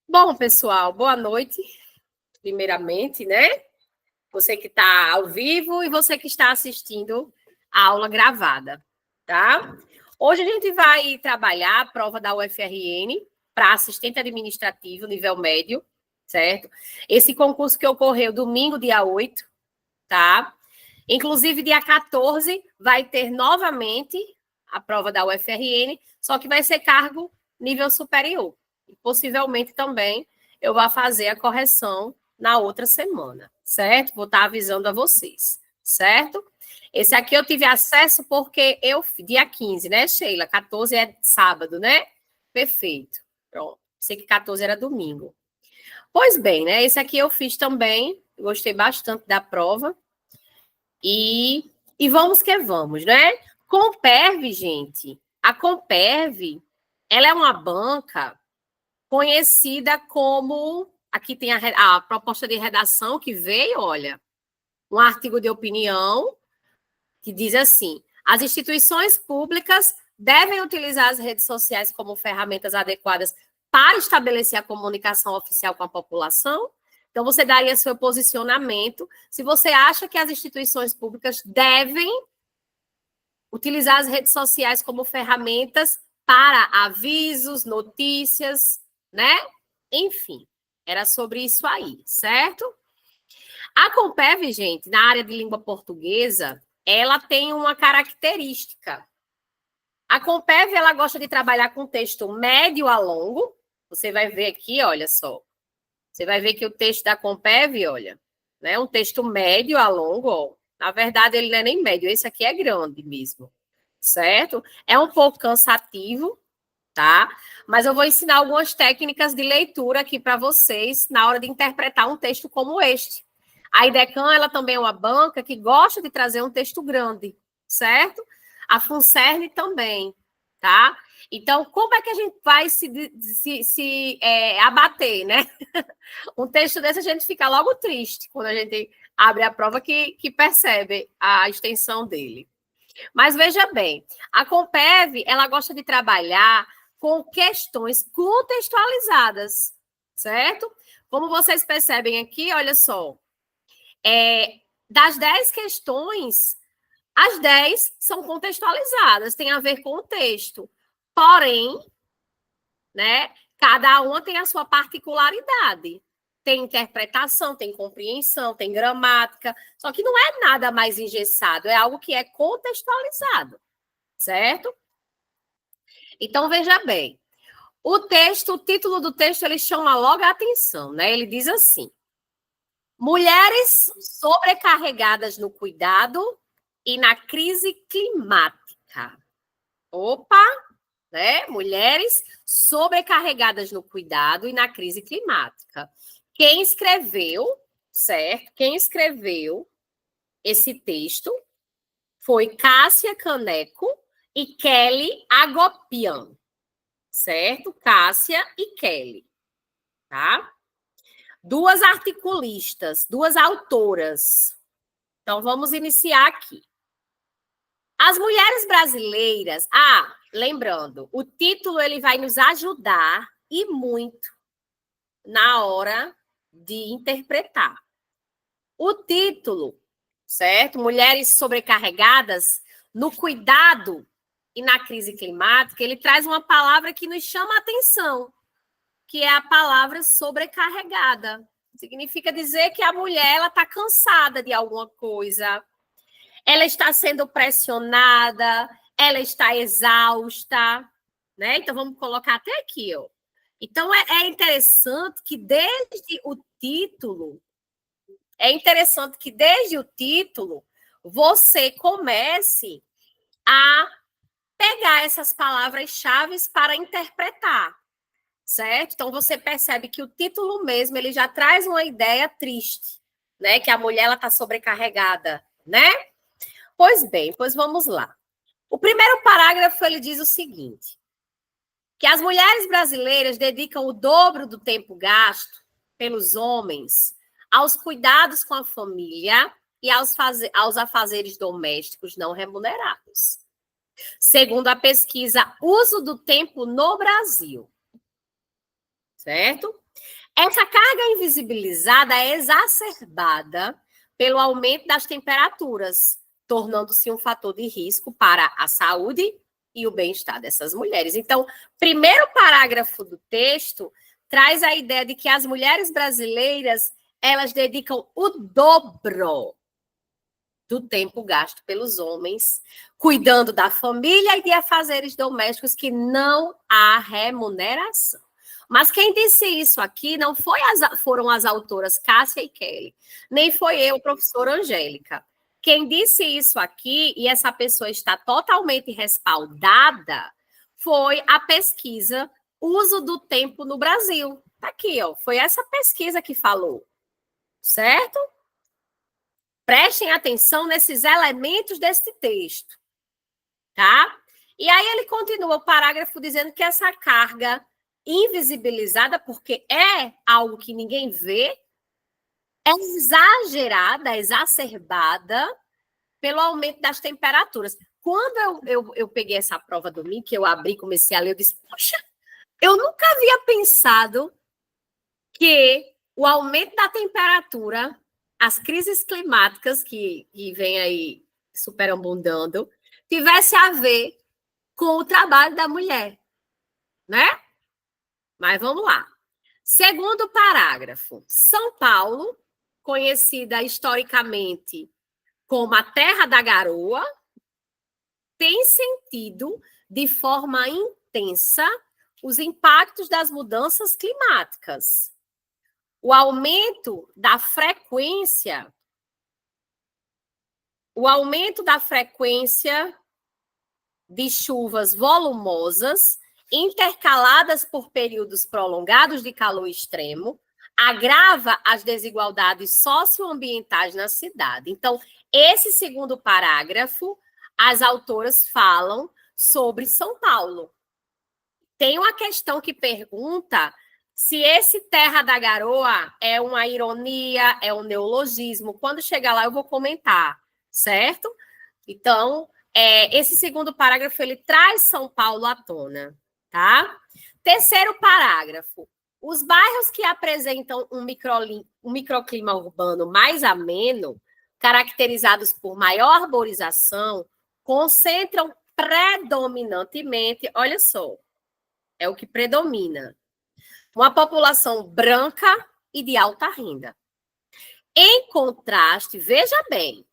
Bom, pessoal, boa noite, primeiramente, né? Você que está ao vivo e você que está assistindo a aula gravada, tá? Hoje a gente vai trabalhar a prova da UFRN para assistente administrativo, nível médio, certo? Esse concurso que ocorreu domingo, dia 8, tá? Inclusive, dia 14 vai ter novamente a prova da UFRN, só que vai ser cargo nível superior. E possivelmente também eu vou fazer a correção na outra semana, certo? Vou estar avisando a vocês, certo? Esse aqui eu tive acesso porque dia 15, né, Sheila? 14 é sábado, né? Perfeito. Pronto. Sei que 14 era domingo. Pois bem, né? Esse aqui eu fiz também, gostei bastante da prova. E vamos que vamos, né? Comperv, gente. A Comperv, ela é uma banca conhecida como... Aqui tem a proposta de redação que veio, olha, um artigo de opinião que diz assim: as instituições públicas devem utilizar as redes sociais como ferramentas adequadas para estabelecer a comunicação oficial com a população. Então, você daria seu posicionamento se você acha que as instituições públicas devem utilizar as redes sociais como ferramentas para avisos, notícias, né? Enfim, era sobre isso aí, certo? A Compev, gente, na área de língua portuguesa, ela tem uma característica. A Compev, ela gosta de trabalhar com texto médio a longo. Você vai ver aqui, olha só. Você vai ver que o texto da Compev, olha, né, um texto médio a longo, ó. Na verdade, ele não é nem médio, esse aqui é grande mesmo, certo? É um pouco cansativo, tá? Mas eu vou ensinar algumas técnicas de leitura aqui para vocês na hora de interpretar um texto como este. A IDECAN, ela também é uma banca que gosta de trazer um texto grande, certo? A FUNCERN também, tá? Então, como é que a gente vai se abater, né? Um texto desse a gente fica logo triste quando a gente abre a prova que percebe a extensão dele. Mas veja bem, a Compev, ela gosta de trabalhar com questões contextualizadas, certo? Como vocês percebem aqui, olha só, das 10 questões, as 10 são contextualizadas, tem a ver com o texto. Porém, né, cada uma tem a sua particularidade. Tem interpretação, tem compreensão, tem gramática, só que não é nada mais engessado, é algo que é contextualizado, certo? Então, veja bem, o título do texto, ele chama logo a atenção, né? Ele diz assim: mulheres sobrecarregadas no cuidado e na crise climática. Opa, né? Mulheres sobrecarregadas no cuidado e na crise climática. Quem escreveu, certo? Quem escreveu esse texto foi Cássia Caneco e Kelly Agopian, certo? Cássia e Kelly, tá? Duas articulistas, duas autoras. Então, vamos iniciar aqui. As mulheres brasileiras... lembrando, o título ele vai nos ajudar e muito na hora de interpretar. O título, certo? Mulheres sobrecarregadas no cuidado e na crise climática, ele traz uma palavra que nos chama a atenção, que é a palavra sobrecarregada. Significa dizer que a mulher ela está cansada de alguma coisa, ela está sendo pressionada, ela está exausta, né? Então, vamos colocar até aqui, ó. Então, é interessante que desde o título, você comece a pegar essas palavras-chave para interpretar, certo? Então, você percebe que o título mesmo, ele já traz uma ideia triste, né? Que a mulher, ela está sobrecarregada, né? Pois bem, pois vamos lá. O primeiro parágrafo, ele diz o seguinte: que as mulheres brasileiras dedicam o dobro do tempo gasto pelos homens aos cuidados com a família e aos afazeres domésticos não remunerados. Segundo a pesquisa Uso do Tempo no Brasil. certo? Essa carga invisibilizada é exacerbada pelo aumento das temperaturas, tornando-se um fator de risco para a saúde e o bem-estar dessas mulheres. Então, primeiro parágrafo do texto traz a ideia de que as mulheres brasileiras, elas dedicam o dobro do tempo gasto pelos homens, cuidando da família e de afazeres domésticos que não há remuneração. Mas quem disse isso aqui não foram as autoras Cássia e Kelly, nem foi eu, professora Angélica. Quem disse isso aqui, e essa pessoa está totalmente respaldada, foi a pesquisa Uso do Tempo no Brasil. Está aqui, ó. Foi essa pesquisa que falou, certo? Prestem atenção nesses elementos desse texto, tá? E aí ele continua o parágrafo dizendo que essa carga invisibilizada, porque é algo que ninguém vê, é exagerada, exacerbada pelo aumento das temperaturas. Quando eu peguei essa prova domingo, que eu abri, comecei a ler, eu disse, poxa, eu nunca havia pensado que o aumento da temperatura, as crises climáticas que vem aí superabundando, tivesse a ver com o trabalho da mulher, né? Mas vamos lá. Segundo parágrafo, São Paulo, conhecida historicamente como a terra da garoa, tem sentido de forma intensa os impactos das mudanças climáticas. O aumento da frequência de chuvas volumosas, intercaladas por períodos prolongados de calor extremo, agrava as desigualdades socioambientais na cidade. Então, esse segundo parágrafo, as autoras falam sobre São Paulo. Tem uma questão que pergunta se esse Terra da Garoa é uma ironia, é um neologismo. Quando chegar lá, eu vou comentar, certo? Então, esse segundo parágrafo, ele traz São Paulo à tona, tá? Terceiro parágrafo. Os bairros que apresentam um microclima urbano mais ameno, caracterizados por maior arborização, concentram predominantemente, olha só, é o que predomina, uma população branca e de alta renda. Em contraste, veja bem,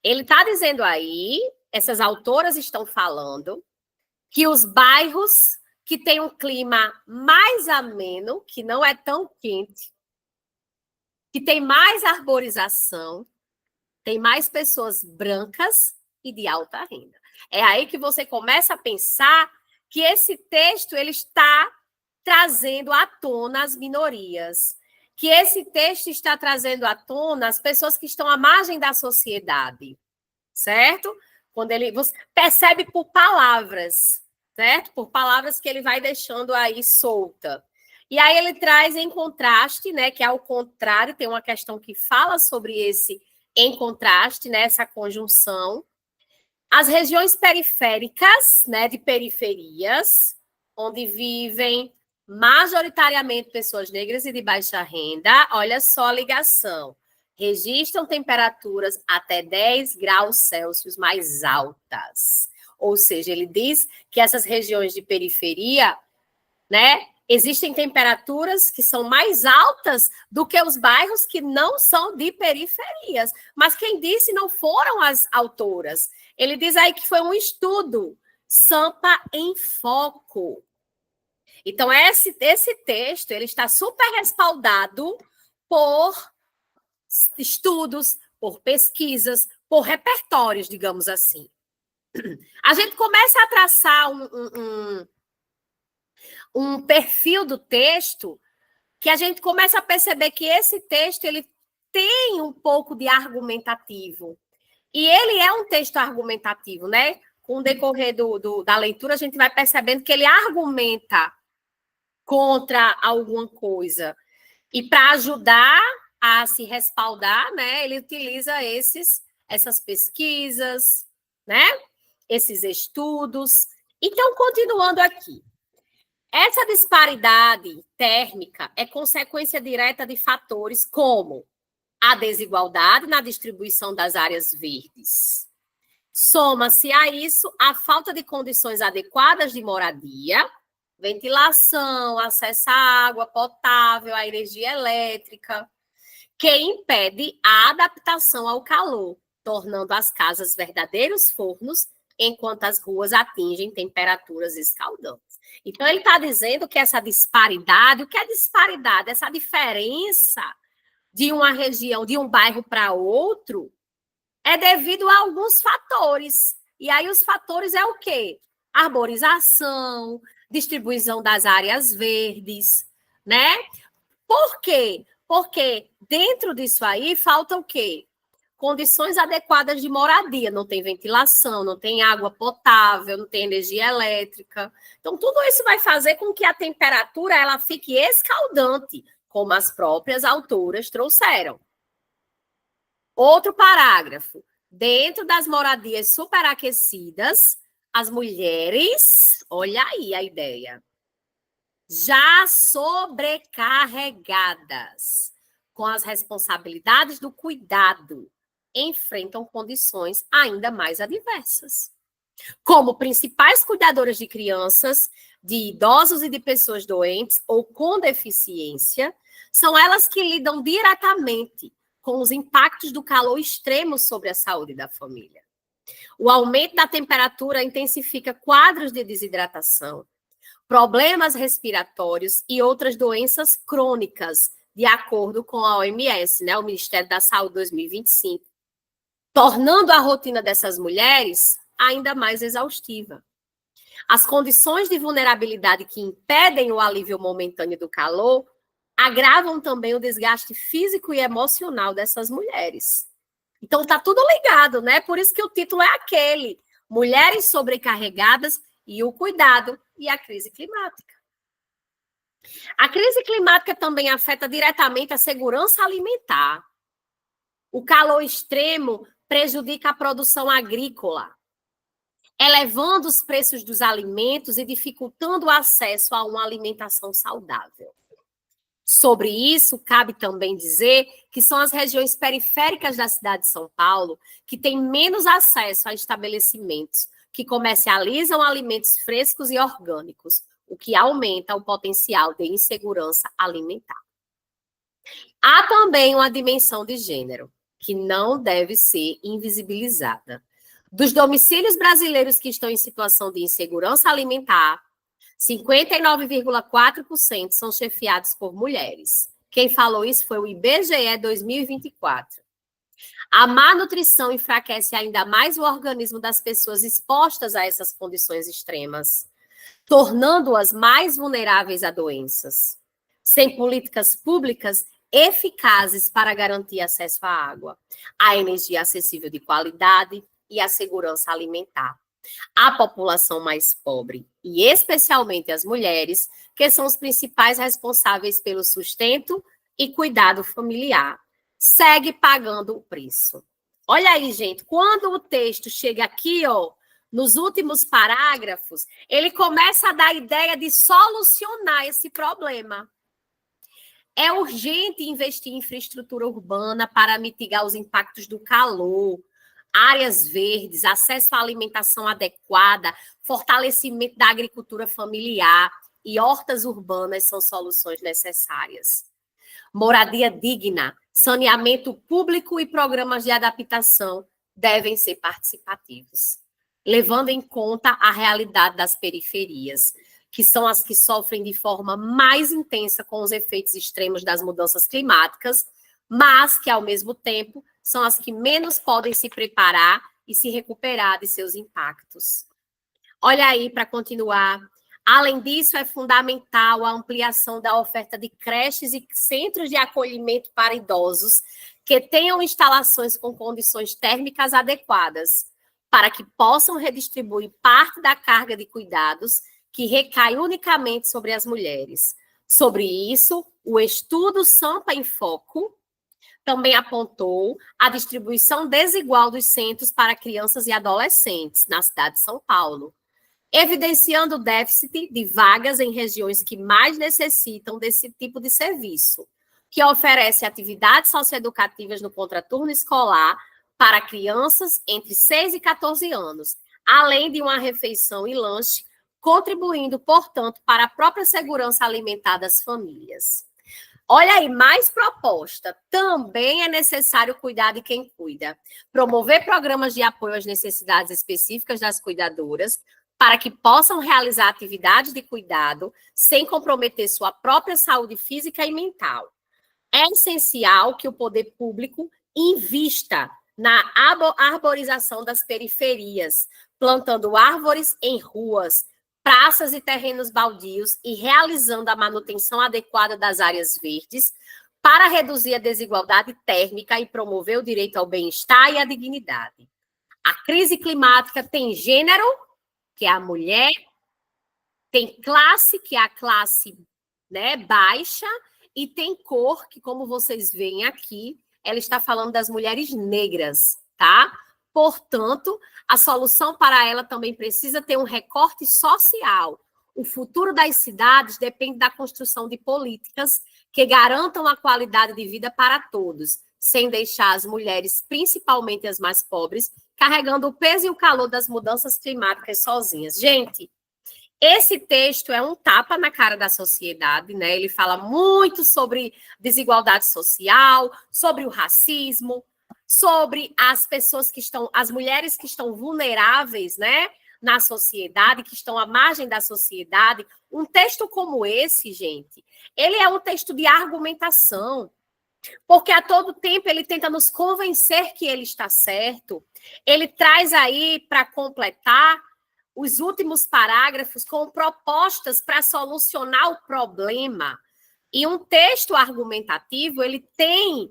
ele está dizendo aí, essas autoras estão falando, que os bairros que têm um clima mais ameno, que não é tão quente, que tem mais arborização, tem mais pessoas brancas e de alta renda. É aí que você começa a pensar que esse texto ele está trazendo à tona as minorias, que esse texto está trazendo à tona as pessoas que estão à margem da sociedade, certo? Quando você percebe por palavras, certo? Por palavras que ele vai deixando aí solta. E aí ele traz em contraste, né, que ao contrário, tem uma questão que fala sobre esse em contraste, né, essa conjunção. As regiões periféricas, né, de periferias, onde vivem majoritariamente pessoas negras e de baixa renda, olha só a ligação, registram temperaturas até 10 graus Celsius mais altas. Ou seja, ele diz que essas regiões de periferia, né, existem temperaturas que são mais altas do que os bairros que não são de periferias. Mas quem disse não foram as autoras. Ele diz aí que foi um estudo, Sampa em Foco. Então, esse texto ele está super respaldado por estudos, por pesquisas, por repertórios, digamos assim. A gente começa a traçar um perfil do texto que a gente começa a perceber que esse texto ele tem um pouco de argumentativo. E ele é um texto argumentativo, né? Com o decorrer da leitura, a gente vai percebendo que ele argumenta contra alguma coisa. E para ajudar a se respaldar, né, ele utiliza essas pesquisas, né? Esses estudos. Então, continuando aqui. Essa disparidade térmica é consequência direta de fatores como a desigualdade na distribuição das áreas verdes. Soma-se a isso a falta de condições adequadas de moradia, ventilação, acesso à água potável, à energia elétrica, que impede a adaptação ao calor, tornando as casas verdadeiros fornos, enquanto as ruas atingem temperaturas escaldantes. Então, ele está dizendo que essa disparidade, o que é disparidade? Essa diferença de uma região, de um bairro para outro, é devido a alguns fatores. E aí os fatores é o quê? Arborização, distribuição das áreas verdes, né? Por quê? Porque dentro disso aí falta o quê? Condições adequadas de moradia, não tem ventilação, não tem água potável, não tem energia elétrica. Então, tudo isso vai fazer com que a temperatura ela fique escaldante, como as próprias autoras trouxeram. Outro parágrafo. Dentro das moradias superaquecidas, as mulheres, olha aí a ideia, já sobrecarregadas com as responsabilidades do cuidado, enfrentam condições ainda mais adversas. Como principais cuidadoras de crianças, de idosos e de pessoas doentes ou com deficiência, são elas que lidam diretamente com os impactos do calor extremo sobre a saúde da família. O aumento da temperatura intensifica quadros de desidratação, problemas respiratórios e outras doenças crônicas, de acordo com a OMS, né, o Ministério da Saúde 2025, tornando a rotina dessas mulheres ainda mais exaustiva. As condições de vulnerabilidade que impedem o alívio momentâneo do calor agravam também o desgaste físico e emocional dessas mulheres. Então, está tudo ligado, né? Por isso que o título é aquele, Mulheres Sobrecarregadas e o Cuidado e a Crise Climática. A crise climática também afeta diretamente a segurança alimentar. O calor extremo prejudica a produção agrícola, elevando os preços dos alimentos e dificultando o acesso a uma alimentação saudável. Sobre isso, cabe também dizer que são as regiões periféricas da cidade de São Paulo que têm menos acesso a estabelecimentos que comercializam alimentos frescos e orgânicos, o que aumenta o potencial de insegurança alimentar. Há também uma dimensão de gênero, que não deve ser invisibilizada. Dos domicílios brasileiros que estão em situação de insegurança alimentar, 59,4% são chefiados por mulheres. Quem falou isso foi o IBGE 2024. A má nutrição enfraquece ainda mais o organismo das pessoas expostas a essas condições extremas, tornando-as mais vulneráveis a doenças. Sem políticas públicas eficazes para garantir acesso à água, à energia acessível de qualidade e à segurança alimentar. A população mais pobre, e especialmente as mulheres, que são os principais responsáveis pelo sustento e cuidado familiar, segue pagando o preço. Olha aí, gente, quando o texto chega aqui, ó, nos últimos parágrafos, ele começa a dar a ideia de solucionar esse problema. É urgente investir em infraestrutura urbana para mitigar os impactos do calor, áreas verdes, acesso à alimentação adequada, fortalecimento da agricultura familiar e hortas urbanas são soluções necessárias. Moradia digna, saneamento público e programas de adaptação devem ser participativos, levando em conta a realidade das periferias, que são as que sofrem de forma mais intensa com os efeitos extremos das mudanças climáticas, mas que, ao mesmo tempo, são as que menos podem se preparar e se recuperar de seus impactos. Olha aí, para continuar. Além disso, é fundamental a ampliação da oferta de creches e centros de acolhimento para idosos que tenham instalações com condições térmicas adequadas, para que possam redistribuir parte da carga de cuidados que recai unicamente sobre as mulheres. Sobre isso, o estudo Sampa em Foco também apontou a distribuição desigual dos centros para crianças e adolescentes na cidade de São Paulo, evidenciando o déficit de vagas em regiões que mais necessitam desse tipo de serviço, que oferece atividades socioeducativas no contraturno escolar para crianças entre 6 e 14 anos, além de uma refeição e lanche, contribuindo, portanto, para a própria segurança alimentar das famílias. Olha aí, mais proposta. Também é necessário cuidar de quem cuida. Promover programas de apoio às necessidades específicas das cuidadoras, para que possam realizar atividades de cuidado sem comprometer sua própria saúde física e mental. É essencial que o poder público invista na arborização das periferias, plantando árvores em ruas, praças e terrenos baldios e realizando a manutenção adequada das áreas verdes para reduzir a desigualdade térmica e promover o direito ao bem-estar e à dignidade. A crise climática tem gênero, que é a mulher, tem classe, que é a classe, né, baixa, e tem cor, que, como vocês veem aqui, ela está falando das mulheres negras, tá? Portanto, a solução para ela também precisa ter um recorte social. O futuro das cidades depende da construção de políticas que garantam a qualidade de vida para todos, sem deixar as mulheres, principalmente as mais pobres, carregando o peso e o calor das mudanças climáticas sozinhas. Gente, esse texto é um tapa na cara da sociedade, né? Ele fala muito sobre desigualdade social, sobre o racismo, sobre as pessoas que estão, as mulheres que estão vulneráveis, né, na sociedade, que estão à margem da sociedade. Um texto como esse, gente, ele é um texto de argumentação, porque a todo tempo ele tenta nos convencer que ele está certo. Ele traz aí, para completar, os últimos parágrafos com propostas para solucionar o problema. E um texto argumentativo, ele tem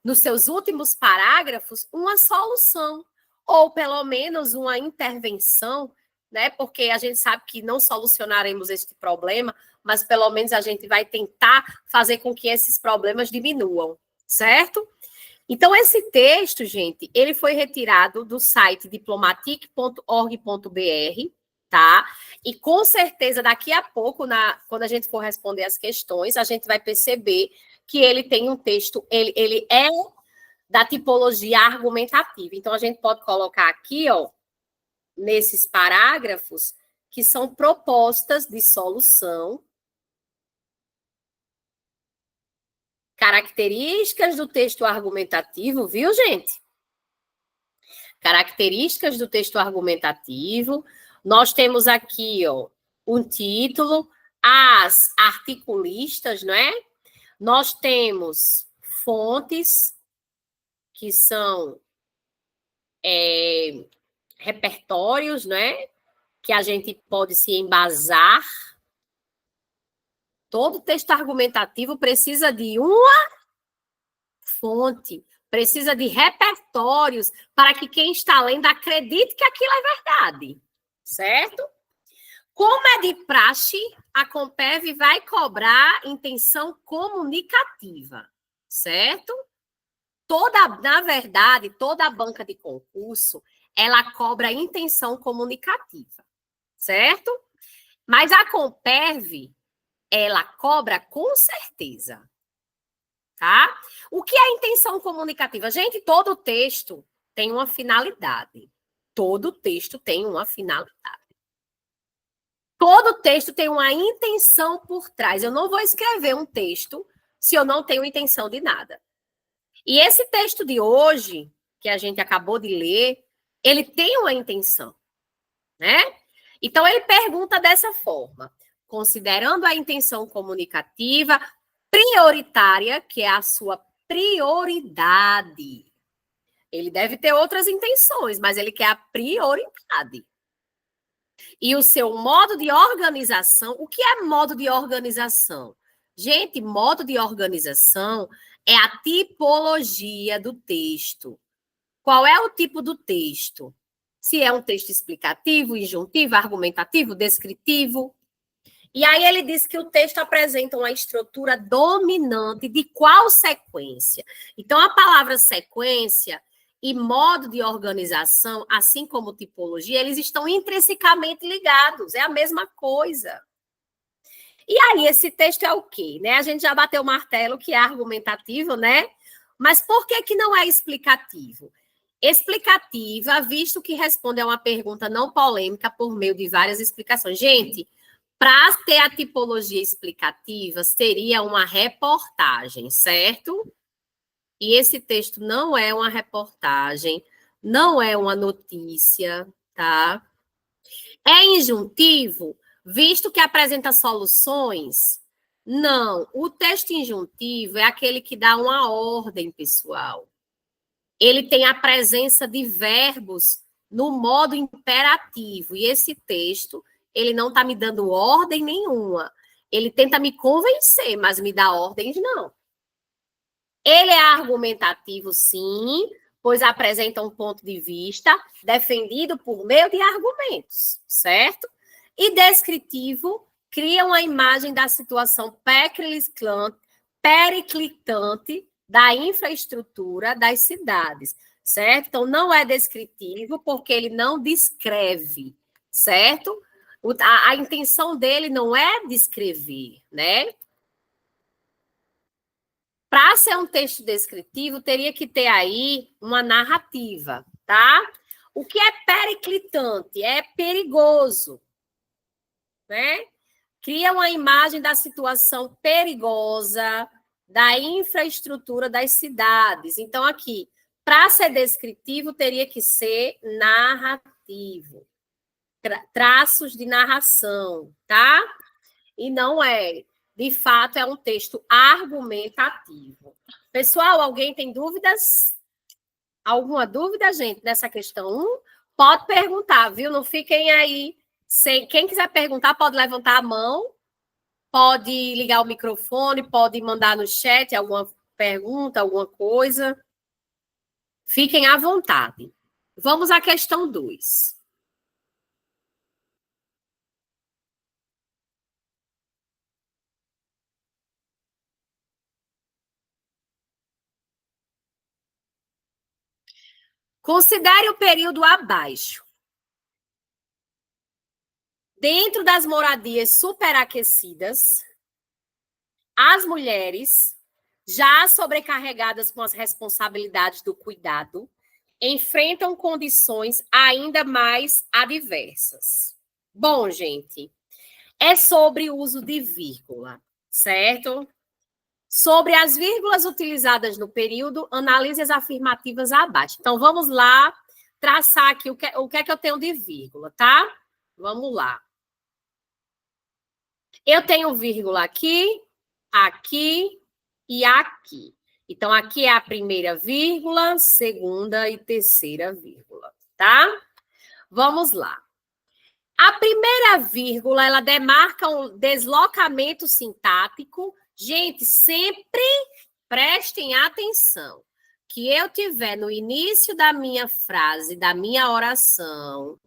nos seus últimos parágrafos uma solução, ou pelo menos uma intervenção, né? Porque a gente sabe que não solucionaremos este problema, mas pelo menos a gente vai tentar fazer com que esses problemas diminuam, certo? Então, esse texto, gente, ele foi retirado do site diplomatic.org.br, tá? E com certeza, daqui a pouco, quando a gente for responder as questões, a gente vai perceber que ele tem um texto, ele é da tipologia argumentativa. Então, a gente pode colocar aqui, ó, nesses parágrafos, que são propostas de solução. Características do texto argumentativo, viu, gente? Características do texto argumentativo. Nós temos aqui, ó, um título, as articulistas, não é? Nós temos fontes, que são repertórios, não é? Que a gente pode se embasar. Todo texto argumentativo precisa de uma fonte, precisa de repertórios para que quem está lendo acredite que aquilo é verdade, certo? Como é de praxe, a Compev vai cobrar intenção comunicativa, certo? Na verdade, toda a banca de concurso, ela cobra intenção comunicativa, certo? Mas a Compev, ela cobra com certeza, tá? O que é intenção comunicativa? Gente, todo texto tem uma finalidade. Todo texto tem uma finalidade. Todo texto tem uma intenção por trás. Eu não vou escrever um texto se eu não tenho intenção de nada. E esse texto de hoje, que a gente acabou de ler, ele tem uma intenção, né? Então, ele pergunta dessa forma: considerando a intenção comunicativa prioritária, que é a sua prioridade. Ele deve ter outras intenções, mas ele quer a prioridade. E o seu modo de organização, o que é modo de organização? Gente, modo de organização é a tipologia do texto. Qual é o tipo do texto? Se é um texto explicativo, injuntivo, argumentativo, descritivo. E aí ele diz que o texto apresenta uma estrutura dominante de qual sequência? Então, a palavra sequência e modo de organização, assim como tipologia, eles estão intrinsecamente ligados, é a mesma coisa. E aí, esse texto é o quê? Né? A gente já bateu o martelo que é argumentativo, né? Mas por que, que não é explicativo? Explicativa, visto que responde a uma pergunta não polêmica por meio de várias explicações. Gente, para ter a tipologia explicativa, seria uma reportagem, certo? E esse texto não é uma reportagem, não é uma notícia, tá? É injuntivo, visto que apresenta soluções? Não, o texto injuntivo é aquele que dá uma ordem, pessoal. Ele tem a presença de verbos no modo imperativo, e esse texto, ele não está me dando ordem nenhuma. Ele tenta me convencer, mas me dá ordens não. Ele é argumentativo, sim, pois apresenta um ponto de vista defendido por meio de argumentos, certo? E descritivo, cria uma imagem da situação periclitante da infraestrutura das cidades, certo? Então, não é descritivo porque ele não descreve, certo? A intenção dele não é descrever, né? Para ser um texto descritivo, teria que ter aí uma narrativa, tá? O que é periclitante? É perigoso, né? Cria uma imagem da situação perigosa, da infraestrutura das cidades. Então, aqui, para ser descritivo, teria que ser narrativo. Traços de narração, tá? E não é. De fato, é um texto argumentativo. Pessoal, alguém tem dúvidas? Alguma dúvida, gente, nessa questão 1? Pode perguntar, viu? Não fiquem aí sem. Quem quiser perguntar, pode levantar a mão, pode ligar o microfone, pode mandar no chat alguma pergunta, alguma coisa. Fiquem à vontade. Vamos à questão 2. Considere o período abaixo. Dentro das moradias superaquecidas, as mulheres, já sobrecarregadas com as responsabilidades do cuidado, enfrentam condições ainda mais adversas. Bom, gente, é sobre o uso de vírgula, certo? Sobre as vírgulas utilizadas no período, analise as afirmativas abaixo. Então, vamos lá traçar aqui o que é que eu tenho de vírgula, tá? Vamos lá. Eu tenho vírgula aqui, aqui e aqui. Então, aqui é a primeira vírgula, segunda e terceira vírgula, tá? Vamos lá. A primeira vírgula, ela demarca um deslocamento sintático. Gente, sempre prestem atenção. Que eu tiver no início da minha frase, da minha oração,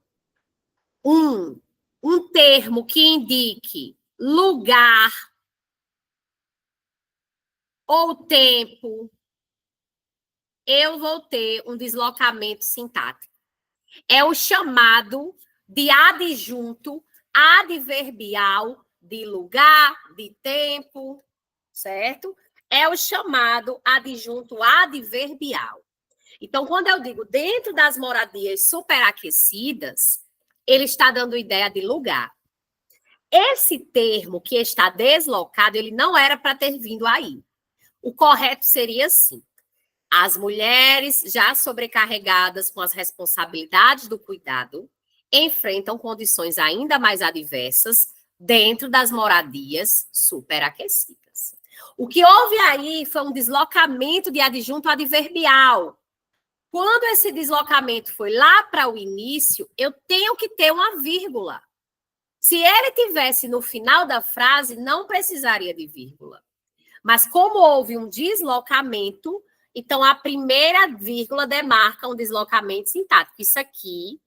um termo que indique lugar ou tempo, eu vou ter um deslocamento sintático. É o chamado de adjunto adverbial de lugar, de tempo, certo? É o chamado adjunto adverbial. Então, quando eu digo dentro das moradias superaquecidas, ele está dando ideia de lugar. Esse termo que está deslocado, ele não era para ter vindo aí. O correto seria assim: as mulheres já sobrecarregadas com as responsabilidades do cuidado enfrentam condições ainda mais adversas dentro das moradias superaquecidas. O que houve aí foi um deslocamento de adjunto adverbial. Quando esse deslocamento foi lá para o início, eu tenho que ter uma vírgula. Se ele tivesse no final da frase, não precisaria de vírgula. Mas como houve um deslocamento, então a primeira vírgula demarca um deslocamento sintático. Isso aqui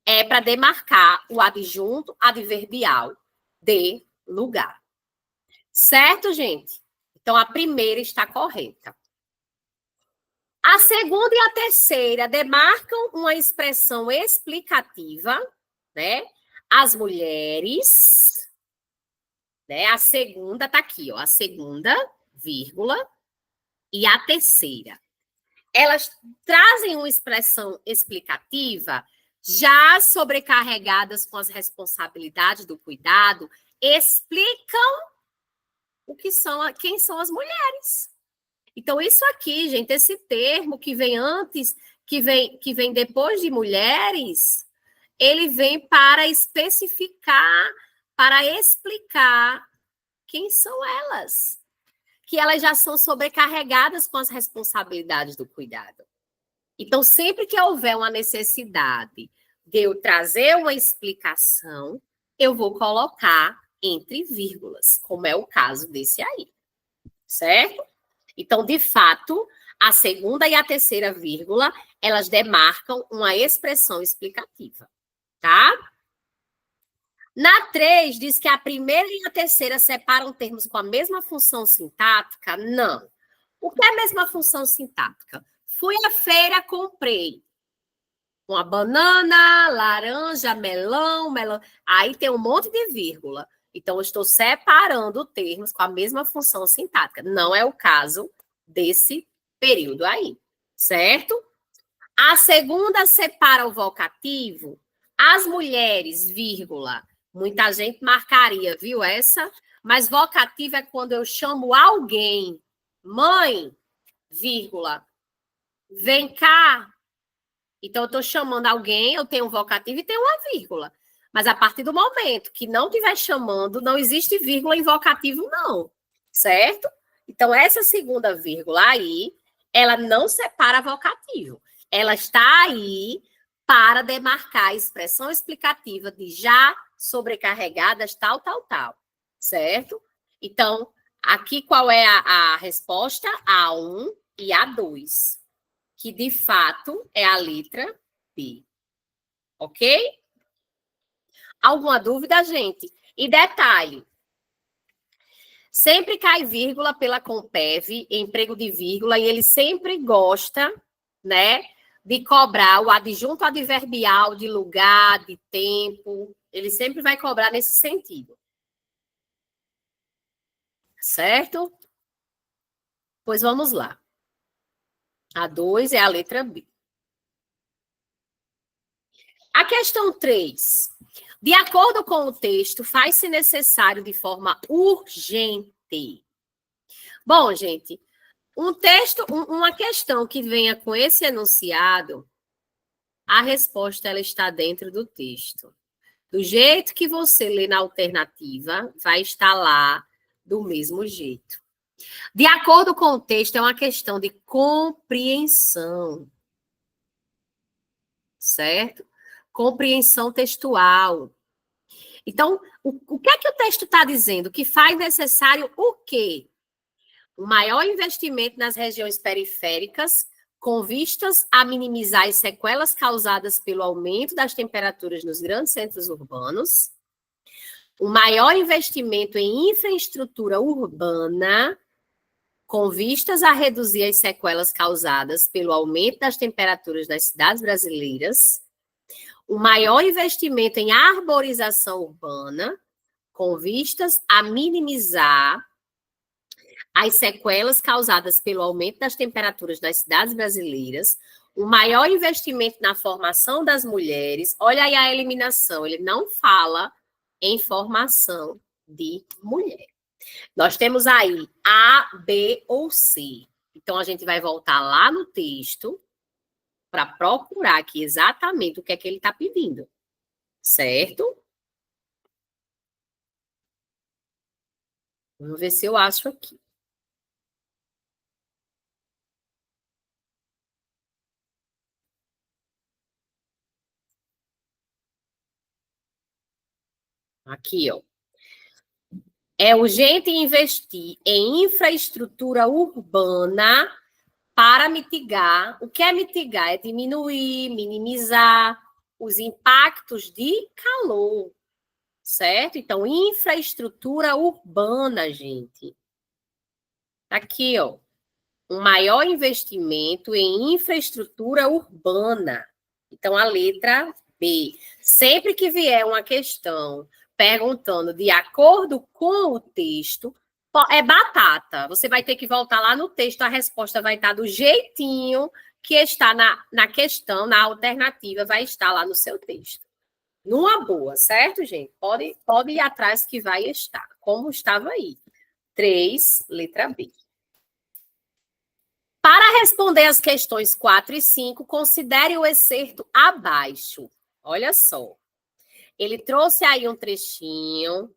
é para demarcar o adjunto adverbial de lugar. Certo, gente? Então a primeira está correta. A segunda e a terceira demarcam uma expressão explicativa, né? As mulheres, né? A segunda tá aqui, ó, a segunda, vírgula, e a terceira. Elas trazem uma expressão explicativa já sobrecarregadas com as responsabilidades do cuidado, explicam o que são, quem são as mulheres. Então, isso aqui, gente, esse termo que vem antes, que vem depois de mulheres, ele vem para especificar, para explicar quem são elas. Que elas já são sobrecarregadas com as responsabilidades do cuidado. Então, sempre que houver uma necessidade de eu trazer uma explicação, eu vou colocar entre vírgulas, como é o caso desse aí. Certo? Então, de fato, a segunda e a terceira vírgula, elas demarcam uma expressão explicativa, tá? Na 3, diz que a primeira e a terceira separam termos com a mesma função sintática? Não. O que é a mesma função sintática? Fui à feira, comprei uma banana, laranja, melão. Aí tem um monte de vírgula. Então, eu estou separando termos com a mesma função sintática. Não é o caso desse período aí, certo? A segunda separa o vocativo. As mulheres, vírgula. Muita gente marcaria, viu essa? Mas vocativo é quando eu chamo alguém. Mãe, vírgula. Vem cá. Então, eu estou chamando alguém, eu tenho um vocativo e tenho uma vírgula. Mas a partir do momento que não estiver chamando, não existe vírgula em vocativo, não. Certo? Então, essa segunda vírgula aí, ela não separa vocativo. Ela está aí para demarcar a expressão explicativa de já sobrecarregadas, tal. Certo? Então, aqui qual é a resposta? A1 e A2. Que, de fato, é a letra B. Ok? Alguma dúvida, gente? E detalhe, sempre cai vírgula pela Compev, emprego de vírgula, e ele sempre gosta, né, de cobrar o adjunto adverbial de lugar, de tempo. Ele sempre vai cobrar nesse sentido. Certo? Pois vamos lá. A 2 é a letra B. A questão 3. De acordo com o texto, faz-se necessário de forma urgente. Bom, gente, uma questão que venha com esse enunciado, a resposta ela está dentro do texto. Do jeito que você lê na alternativa, vai estar lá do mesmo jeito. De acordo com o texto, é uma questão de compreensão. Certo? Compreensão textual. Então, o que é que o texto está dizendo? Que faz necessário o quê? Um maior investimento nas regiões periféricas, com vistas a minimizar as sequelas causadas pelo aumento das temperaturas nos grandes centros urbanos. Um maior investimento em infraestrutura urbana, com vistas a reduzir as sequelas causadas pelo aumento das temperaturas das cidades brasileiras. O maior investimento em arborização urbana, com vistas a minimizar as sequelas causadas pelo aumento das temperaturas nas cidades brasileiras, o maior investimento na formação das mulheres. Olha aí a eliminação, ele não fala em formação de mulher. Nós temos aí A, B ou C. Então, a gente vai voltar lá no texto para procurar aqui exatamente o que é que ele está pedindo. Certo? Vamos ver se eu acho aqui. Aqui, ó. É urgente investir em infraestrutura urbana para mitigar. O que é mitigar? É diminuir, minimizar os impactos de calor. Certo? Então, infraestrutura urbana, gente. Aqui, ó. um maior investimento em infraestrutura urbana. Então, a letra B. Sempre que vier uma questão perguntando de acordo com o texto, é batata. Você vai ter que voltar lá no texto, a resposta vai estar do jeitinho que está na questão, na alternativa, vai estar lá no seu texto. Numa boa, certo, gente? Pode ir atrás que vai estar, como estava aí. 3, letra B. Para responder as questões 4 e 5, considere o excerto abaixo. Olha só. Ele trouxe aí um trechinho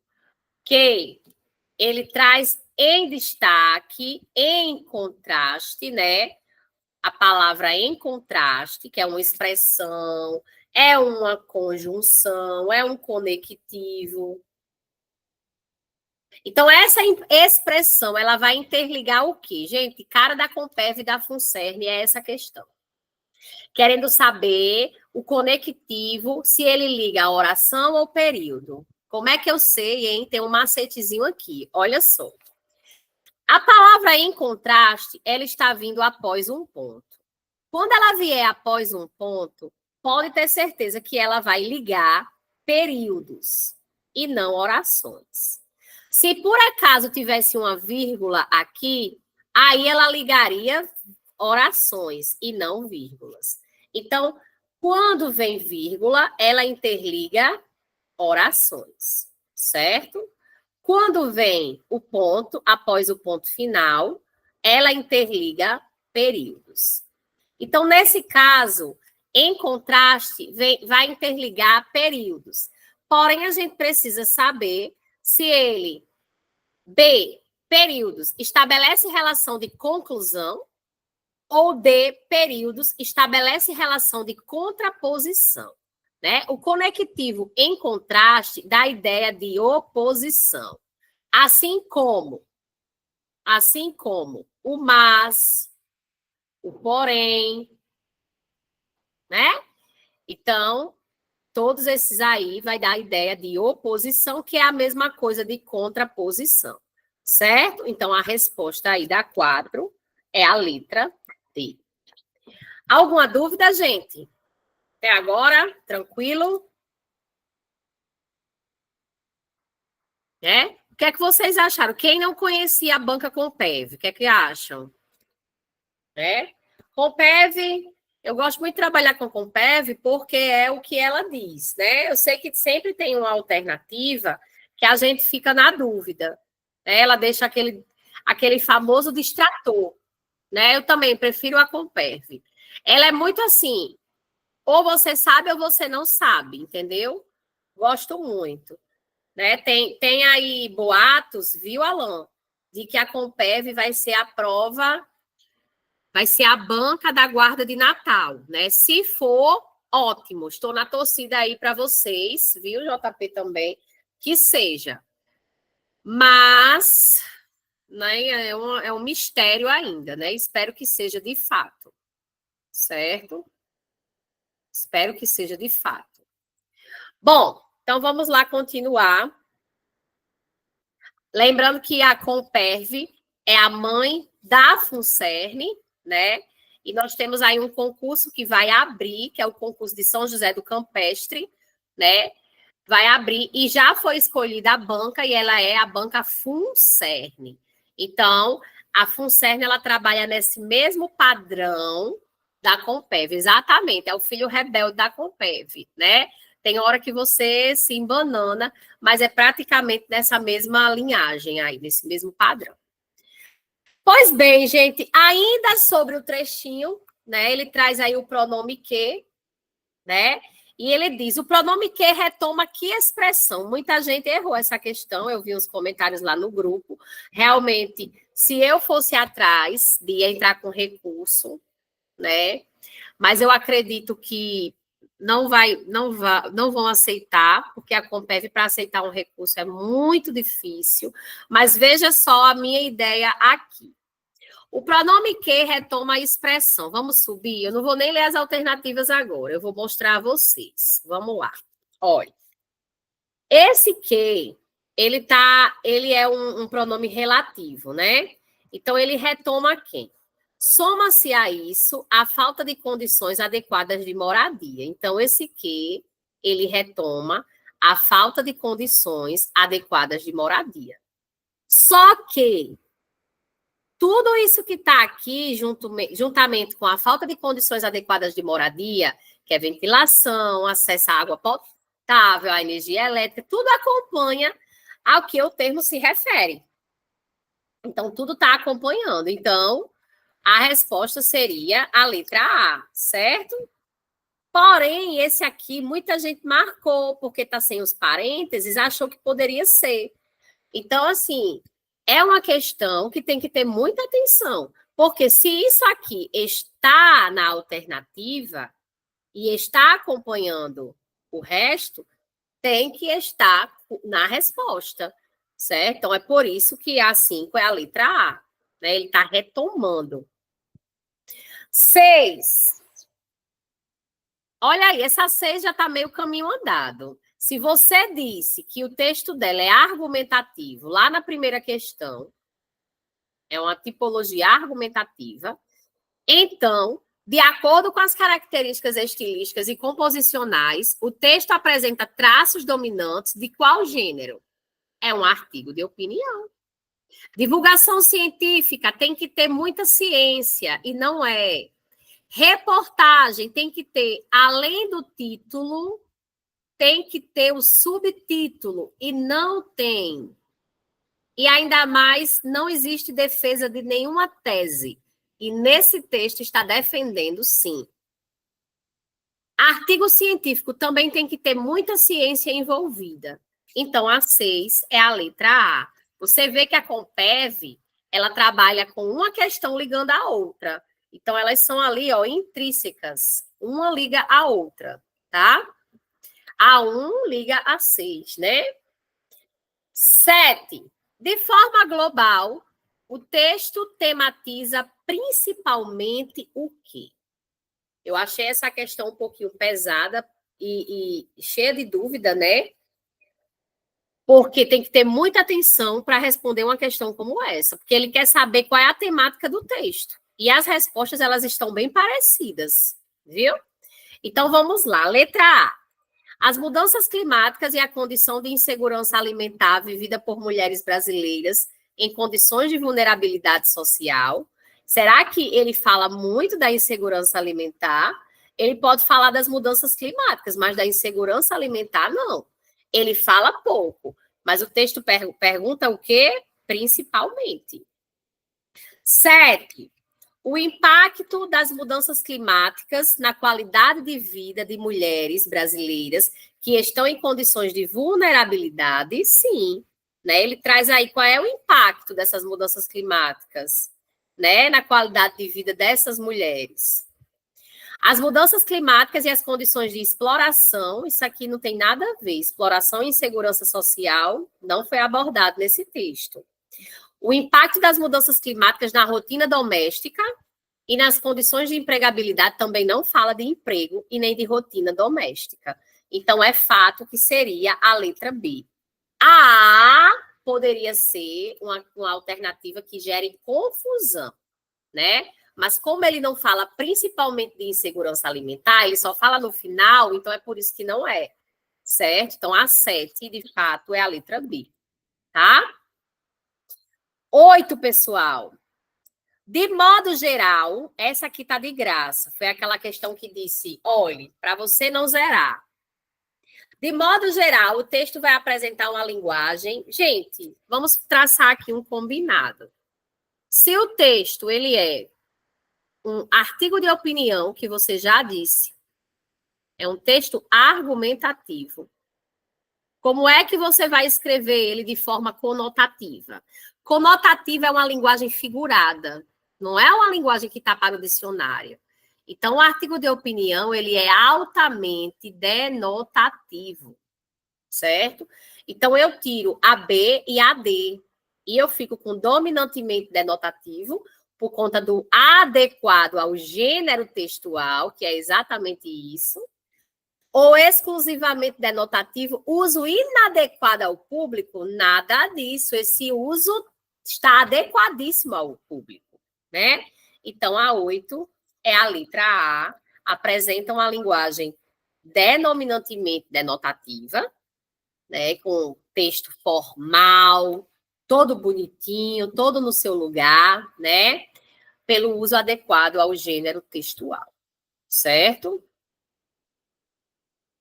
que ele traz em destaque, em contraste, né? A palavra em contraste, que é uma expressão, é uma conjunção, é um conectivo. Então, essa expressão, ela vai interligar o quê? Gente, cara da Compev e da FUNCERN é essa questão. Querendo saber o conectivo, se ele liga a oração ou período. Como é que eu sei, hein? Tem um macetezinho aqui. Olha só. A palavra em contraste, ela está vindo após um ponto. Quando ela vier após um ponto, pode ter certeza que ela vai ligar períodos e não orações. Se por acaso tivesse uma vírgula aqui, aí ela ligaria orações e não vírgulas. Então, quando vem vírgula, ela interliga orações, certo? Quando vem o ponto, após o ponto final, ela interliga períodos. Então, nesse caso, em contraste, vai interligar períodos. Porém, a gente precisa saber se ele, B, períodos, estabelece relação de conclusão, ou D, períodos, estabelece relação de contraposição. Né? O conectivo em contraste dá a ideia de oposição. Assim como o mas, o porém, né? Então, todos esses aí vai dar a ideia de oposição, que é a mesma coisa de contraposição, certo? Então, a resposta aí da 4 é a letra D. Alguma dúvida, gente? Até agora, tranquilo? Né? O que é que vocês acharam? Quem não conhecia a banca Compev, o que é que acham? Né? Compev, eu gosto muito de trabalhar com Compev porque é o que ela diz, né? Eu sei que sempre tem uma alternativa que a gente fica na dúvida. Né? Ela deixa aquele famoso distrator, né? Eu também prefiro a Compev. Ela é muito assim, ou você sabe ou você não sabe, entendeu? Gosto muito. Né? Tem aí boatos, viu, Alan? De que a Compev vai ser a prova, vai ser a banca da guarda de Natal, né? Se for, ótimo. Estou na torcida aí para vocês, viu, JP também, que seja. Mas, né, é um mistério ainda, né? Espero que seja de fato, certo? Espero que seja de fato. Bom, então vamos lá continuar. Lembrando que a Comperv é a mãe da FUNCERN, né? E nós temos aí um concurso que vai abrir, que é o concurso de São José do Campestre, né? Vai abrir e já foi escolhida a banca e ela é a banca FUNCERN. Então, a FUNCERN ela trabalha nesse mesmo padrão da Compev, exatamente, é o filho rebelde da Compev, né? Tem hora que você se embanana, mas é praticamente nessa mesma linhagem aí, nesse mesmo padrão. Pois bem, gente, ainda sobre o trechinho, né? Ele traz aí o pronome que, né? E ele diz, o pronome que retoma que expressão? Muita gente errou essa questão, eu vi os comentários lá no grupo. Realmente, se eu fosse atrás de entrar com recurso, né? Mas eu acredito que não vão aceitar, porque a Compev para aceitar um recurso é muito difícil. Mas veja só a minha ideia aqui. O pronome que retoma a expressão. Vamos subir? Eu não vou nem ler as alternativas agora, eu vou mostrar a vocês. Vamos lá. Olha. Esse que, ele é um pronome relativo, né? Então, ele retoma quem? Soma-se a isso a falta de condições adequadas de moradia. Então, esse que ele retoma a falta de condições adequadas de moradia. Só que tudo isso que está aqui, juntamente com a falta de condições adequadas de moradia, que é ventilação, acesso à água potável, à energia elétrica, tudo acompanha ao que o termo se refere. Então, tudo está acompanhando. Então, a resposta seria a letra A, certo? Porém, esse aqui, muita gente marcou, porque está sem os parênteses, achou que poderia ser. Então, assim, é uma questão que tem que ter muita atenção, porque se isso aqui está na alternativa e está acompanhando o resto, tem que estar na resposta, certo? Então, é por isso que a 5 é a letra A, né? Ele está retomando. 6. Olha aí, essa 6 já está meio caminho andado. Se você disse que o texto dela é argumentativo, lá na primeira questão, é uma tipologia argumentativa, então, de acordo com as características estilísticas e composicionais, o texto apresenta traços dominantes de qual gênero? É um artigo de opinião. Divulgação científica tem que ter muita ciência, e não é. Reportagem tem que ter, além do título, tem que ter o subtítulo, e não tem. E ainda mais, não existe defesa de nenhuma tese. E nesse texto está defendendo, sim. Artigo científico também tem que ter muita ciência envolvida. Então, a 6 é a letra A. Você vê que a Compev, ela trabalha com uma questão ligando a outra. Então, elas são ali, ó, intrínsecas. Uma liga a outra, tá? A 1 liga a 6, né? 7. De forma global, o texto tematiza principalmente o quê? Eu achei essa questão um pouquinho pesada e cheia de dúvida, né? Porque tem que ter muita atenção para responder uma questão como essa, porque ele quer saber qual é a temática do texto. E as respostas, elas estão bem parecidas, viu? Então, vamos lá. Letra A. As mudanças climáticas e a condição de insegurança alimentar vivida por mulheres brasileiras em condições de vulnerabilidade social. Será que ele fala muito da insegurança alimentar? Ele pode falar das mudanças climáticas, mas da insegurança alimentar, não. Ele fala pouco, mas o texto pergunta o quê? Principalmente. 7. O impacto das mudanças climáticas na qualidade de vida de mulheres brasileiras que estão em condições de vulnerabilidade, sim. Né? Ele traz aí qual é o impacto dessas mudanças climáticas, né, na qualidade de vida dessas mulheres. As mudanças climáticas e as condições de exploração, isso aqui não tem nada a ver. Exploração e insegurança social não foi abordado nesse texto. O impacto das mudanças climáticas na rotina doméstica e nas condições de empregabilidade também não fala de emprego e nem de rotina doméstica. Então, é fato que seria a letra B. A poderia ser uma alternativa que gere confusão, né? Mas como ele não fala principalmente de insegurança alimentar, ele só fala no final, então é por isso que não é, certo? Então, a 7, de fato, é a letra B, tá? 8, pessoal. De modo geral, essa aqui tá de graça. Foi aquela questão que disse, olhe, para você não zerar. De modo geral, o texto vai apresentar uma linguagem. Gente, vamos traçar aqui um combinado. Se o texto ele é um artigo de opinião, que você já disse, é um texto argumentativo. Como é que você vai escrever ele de forma conotativa? Conotativa é uma linguagem figurada, não é uma linguagem que está para o dicionário. Então, o artigo de opinião, ele é altamente denotativo, certo? Então, eu tiro a B e a D, e eu fico com dominantemente denotativo, por conta do adequado ao gênero textual, que é exatamente isso, ou exclusivamente denotativo, uso inadequado ao público, nada disso. Esse uso está adequadíssimo ao público, né? Então, a 8 é a letra A, apresenta uma linguagem denominantemente denotativa, né, com texto formal, todo bonitinho, todo no seu lugar, né, pelo uso adequado ao gênero textual, certo?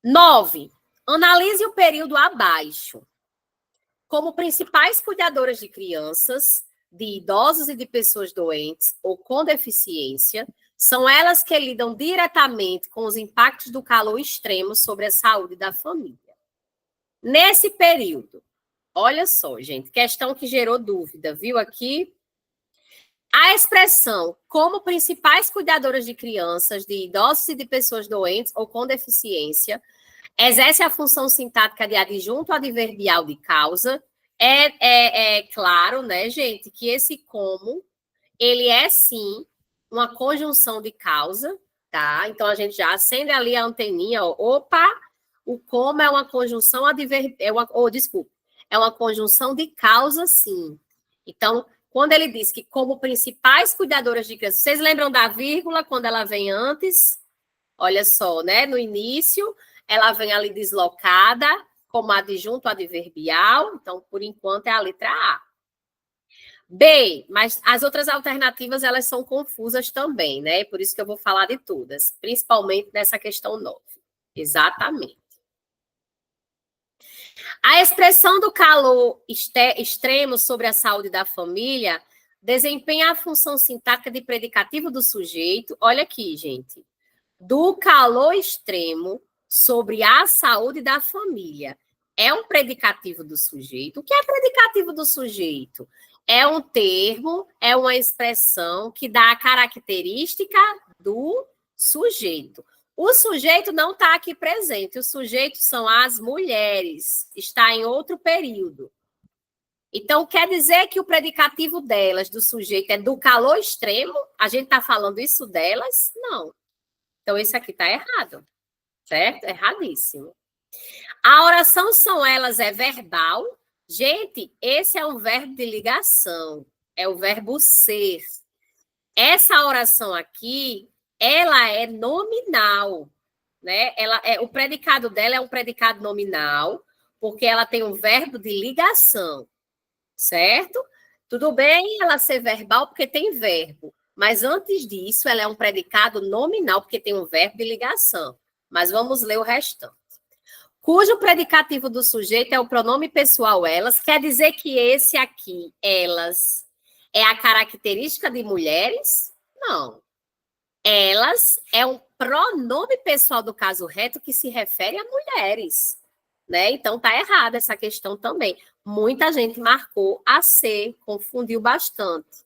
9. Analise o período abaixo. Como principais cuidadoras de crianças, de idosos e de pessoas doentes ou com deficiência, são elas que lidam diretamente com os impactos do calor extremo sobre a saúde da família. Nesse período, olha só, gente, questão que gerou dúvida, viu aqui? A expressão como principais cuidadoras de crianças, de idosos e de pessoas doentes ou com deficiência exerce a função sintática de adjunto adverbial de causa. É claro, né, gente, que esse como, ele é sim uma conjunção de causa, tá? Então, a gente já acende ali a anteninha, ó. Opa, o como é uma conjunção adverbial, é uma conjunção de causa, sim. Então, quando ele diz que como principais cuidadoras de crianças, vocês lembram da vírgula quando ela vem antes? Olha só, né? No início, ela vem ali deslocada como adjunto adverbial, então, por enquanto, é a letra A. B, mas as outras alternativas, elas são confusas também, né? Por isso que eu vou falar de todas, principalmente nessa questão 9. Exatamente. A expressão do calor extremo sobre a saúde da família desempenha a função sintática de predicativo do sujeito. Olha aqui, gente. Do calor extremo sobre a saúde da família. É um predicativo do sujeito. O que é predicativo do sujeito? É um termo, é uma expressão que dá a característica do sujeito. O sujeito não está aqui presente, o sujeito são as mulheres, está em outro período. Então, quer dizer que o predicativo delas, do sujeito, é do calor extremo? A gente está falando isso delas? Não. Então, esse aqui está errado, certo? Erradíssimo. A oração são elas é verbal. Gente, esse é um verbo de ligação, é o verbo ser. Essa oração aqui, ela é nominal, né? O predicado dela é um predicado nominal, porque ela tem um verbo de ligação, certo? Tudo bem ela ser verbal, porque tem verbo, mas antes disso, ela é um predicado nominal, porque tem um verbo de ligação. Mas vamos ler o restante. Cujo predicativo do sujeito é o pronome pessoal elas, quer dizer que esse aqui, elas, é a característica de mulheres? Não. Elas é um pronome pessoal do caso reto que se refere a mulheres, né? Então tá errada essa questão também. Muita gente marcou a C, confundiu bastante.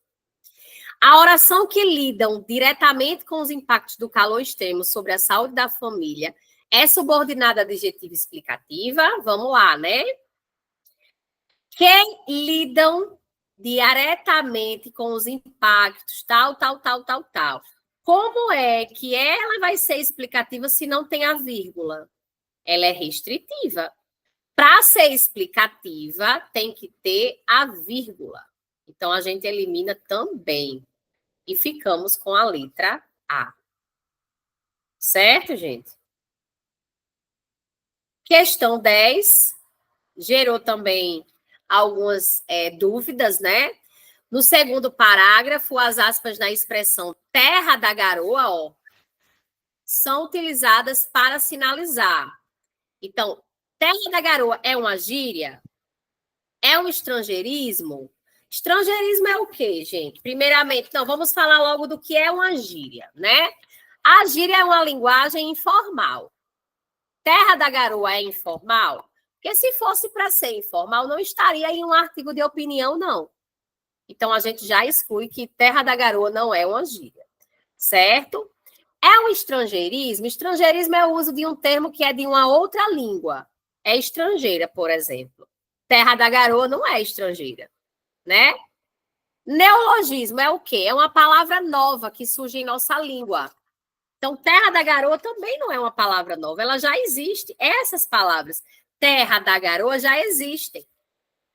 A oração que lidam diretamente com os impactos do calor extremo sobre a saúde da família é subordinada a adjetiva explicativa. Vamos lá, né? Que lidam diretamente com os impactos, tal. Como é que ela vai ser explicativa se não tem a vírgula? Ela é restritiva. Para ser explicativa, tem que ter a vírgula. Então, a gente elimina também. E ficamos com a letra A. Certo, gente? Questão 10. Gerou também algumas dúvidas, né? No segundo parágrafo, as aspas na expressão terra da garoa, ó, são utilizadas para sinalizar. Então, terra da garoa é uma gíria? É um estrangeirismo? Estrangeirismo é o quê, gente? Primeiramente, não, vamos falar logo do que é uma gíria, né? A gíria é uma linguagem informal. Terra da garoa é informal? Porque se fosse para ser informal, não estaria em um artigo de opinião, não. Então, a gente já exclui que terra da garoa não é uma gíria, certo? É um estrangeirismo? Estrangeirismo é o uso de um termo que é de uma outra língua. É estrangeira, por exemplo. Terra da garoa não é estrangeira, né? Neologismo é o quê? É uma palavra nova que surge em nossa língua. Então, terra da garoa também não é uma palavra nova, ela já existe. Essas palavras, terra da garoa, já existem.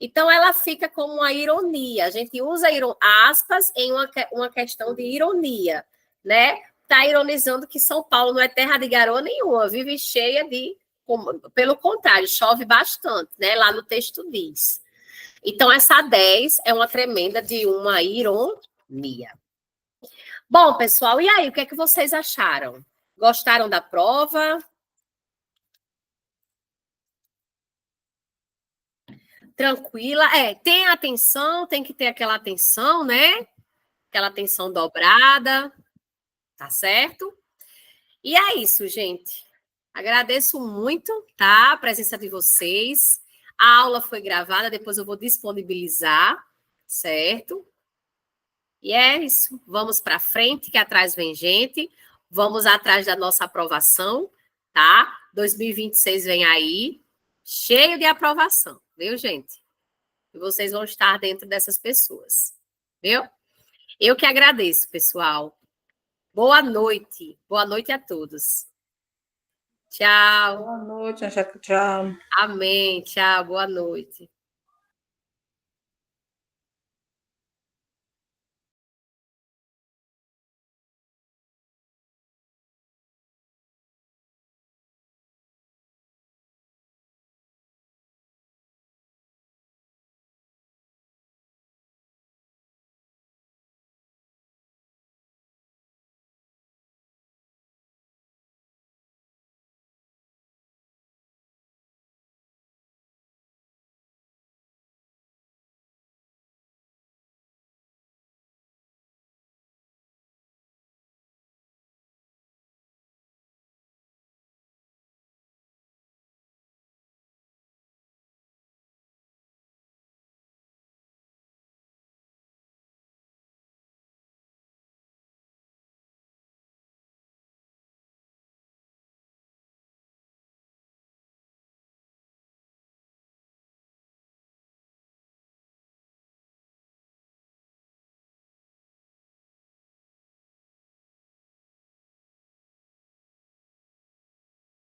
Então, ela fica como uma ironia. A gente usa aspas em uma questão de ironia, né? Está ironizando que São Paulo não é terra de garoa nenhuma, vive cheia de... Pelo contrário, chove bastante, né? Lá no texto diz. Então, essa 10 é uma tremenda de uma ironia. Bom, pessoal, e aí, o que é que vocês acharam? Gostaram da prova? Tranquila? Tem atenção, tem que ter aquela atenção, né? Aquela atenção dobrada, tá certo? E é isso, gente. Agradeço muito, tá? A presença de vocês. A aula foi gravada, depois eu vou disponibilizar, certo? E é isso. Vamos para frente, que atrás vem gente. Vamos atrás da nossa aprovação, tá? 2026 vem aí, cheio de aprovação, viu, gente? E vocês vão estar dentro dessas pessoas, viu? Eu que agradeço, pessoal. Boa noite. Boa noite a todos. Tchau. Boa noite, Angélica. Tchau. Amém. Tchau. Boa noite.